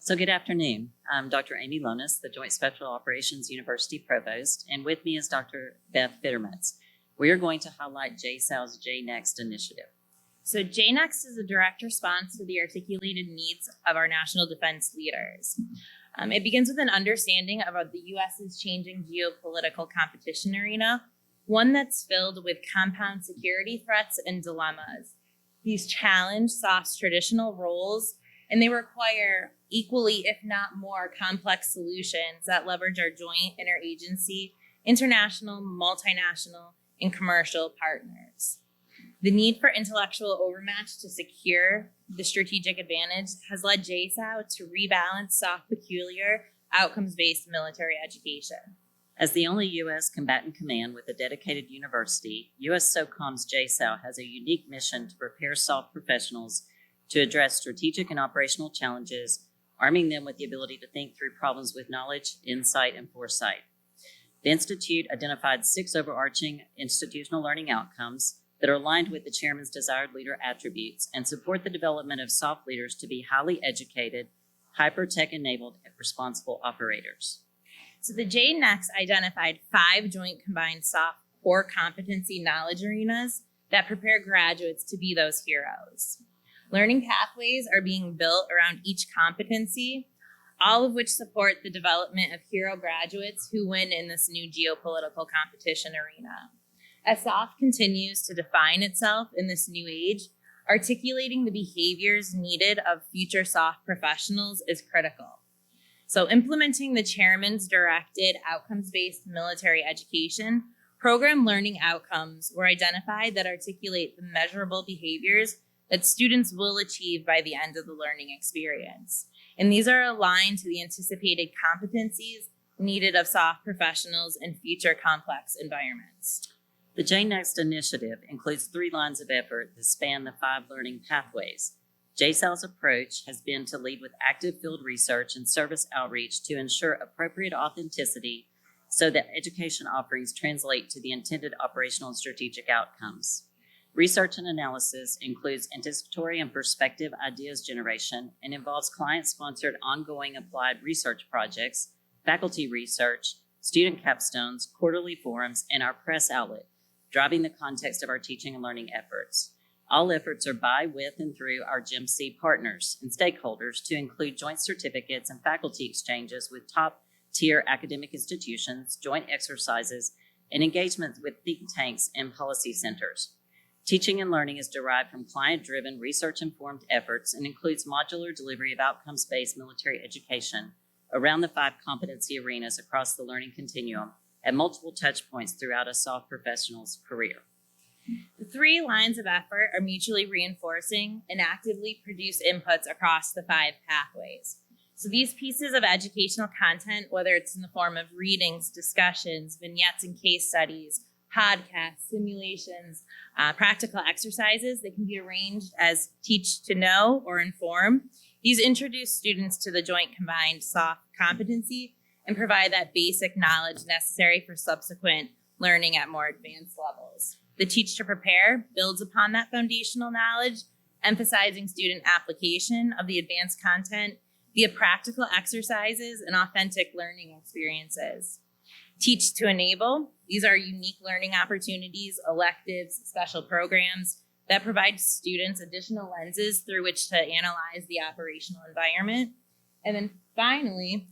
So good afternoon. I'm Dr. Amy Lonis, the Joint Special Operations University Provost, and with me is Dr. Beth Fittermitz. We are going to highlight JSAL's J Next initiative. So J Next is a direct response to the articulated needs of our national defense leaders. It begins with an understanding of the U.S.'s changing geopolitical competition arena, one that's filled with compound security threats and dilemmas. These challenge SOF's traditional roles, and they require equally, if not more, complex solutions that leverage our joint interagency, international, multinational, and commercial partners. The need for intellectual overmatch to secure the strategic advantage has led JSAL to rebalance SOF peculiar outcomes-based military education. As the only U.S. combatant command with a dedicated university, U.S. SOCOM's JSAL has a unique mission to prepare SOF professionals to address strategic and operational challenges, arming them with the ability to think through problems with knowledge, insight, and foresight. The Institute identified 6 overarching institutional learning outcomes that are aligned with the chairman's desired leader attributes and support the development of SOF leaders to be highly educated, hyper-tech enabled, and responsible operators. So the J Next identified 5 joint combined SOF core competency knowledge arenas that prepare graduates to be those heroes. Learning pathways are being built around each competency, all of which support the development of hero graduates who win in this new geopolitical competition arena. As SOF continues to define itself in this new age, articulating the behaviors needed of future SOF professionals is critical. So implementing the chairman's directed outcomes-based military education, program learning outcomes were identified that articulate the measurable behaviors that students will achieve by the end of the learning experience. And these are aligned to the anticipated competencies needed of SOF professionals in future complex environments. The J Next initiative includes 3 lines of effort that span the 5 learning pathways. JSAL's approach has been to lead with active field research and service outreach to ensure appropriate authenticity so that education offerings translate to the intended operational and strategic outcomes. Research and analysis includes anticipatory and prospective ideas generation and involves client-sponsored ongoing applied research projects, faculty research, student capstones, quarterly forums, and our press outlet, driving the context of our teaching and learning efforts. All efforts are by, with, and through our GEMC partners and stakeholders to include joint certificates and faculty exchanges with top-tier academic institutions, joint exercises, and engagements with think tanks and policy centers. Teaching and learning is derived from client-driven, research-informed efforts and includes modular delivery of outcomes-based military education around the 5 competency arenas across the learning continuum at multiple touch points throughout a SOF professional's career. The 3 lines of effort are mutually reinforcing and actively produce inputs across the 5 pathways. So these pieces of educational content, whether it's in the form of readings, discussions, vignettes and case studies, podcasts, simulations, practical exercises that can be arranged as teach to know or inform. These introduce students to the joint combined SOF competency and provide that basic knowledge necessary for subsequent learning at more advanced levels. The teach to prepare builds upon that foundational knowledge, emphasizing student application of the advanced content via practical exercises and authentic learning experiences. Teach to enable. These are unique learning opportunities, electives, special programs that provide students additional lenses through which to analyze the operational environment. And then finally,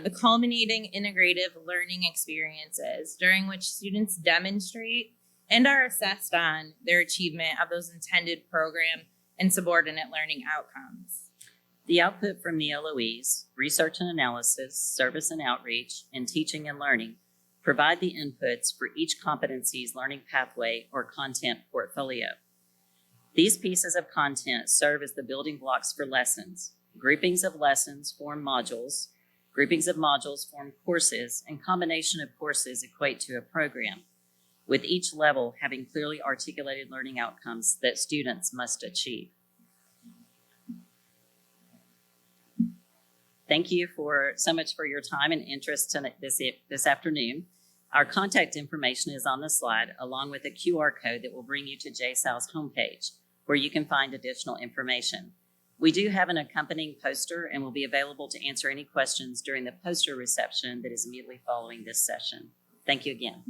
the culminating integrative learning experiences during which students demonstrate and are assessed on their achievement of those intended program and subordinate learning outcomes. The output from the LOEs, research and analysis, service and outreach, and teaching and learning provide the inputs for each competency's learning pathway or content portfolio. These pieces of content serve as the building blocks for lessons. Groupings of lessons form modules, groupings of modules form courses, and combination of courses equate to a program, with each level having clearly articulated learning outcomes that students must achieve. Thank you so much for your time and interest this afternoon. Our contact information is on the slide, along with a QR code that will bring you to JSAL's homepage, where you can find additional information. We do have an accompanying poster and will be available to answer any questions during the poster reception that is immediately following this session. Thank you again.